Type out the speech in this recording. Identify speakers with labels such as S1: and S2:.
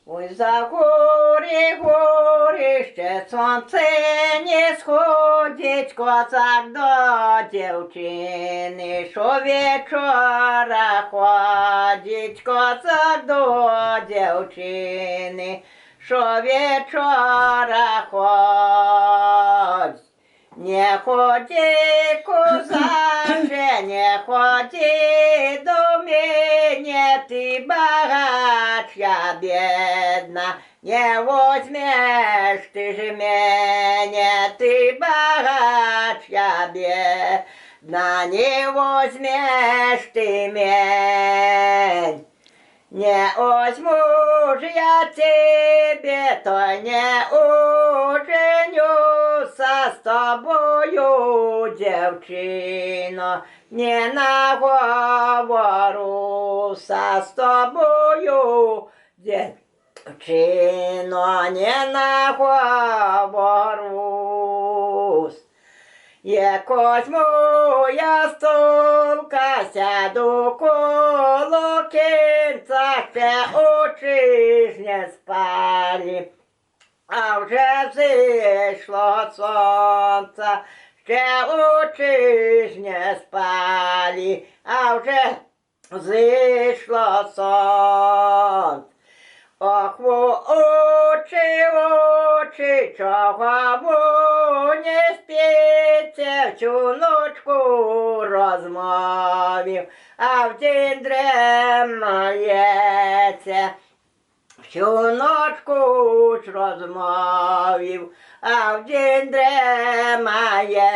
S1: Ой, за гори ще сонце не сходить, козак до дівчини, що вечора ходить, козак до дівчини, що вечора ходить. Не ходи, козаче, не ходи до мене, ти багача бедна, не возьмешь ты же меня, ты багача бедна, не возьмешь ты меня. Не возьму ж я тебе, то не уженюся з тобою, дівчино, не наговоруся з тобою, дівчино, не наговорусь. Якось моя столка сяду коло кінця, ще очі ж не спалі, а вже зійшло сонце, ще очі ж не спалі, а вже зійшло сонце. Ох, очі, чого не спіться, всю ночку розмовів, а вдень дремається. Всю ночку ж розмовів, а вдень дремає.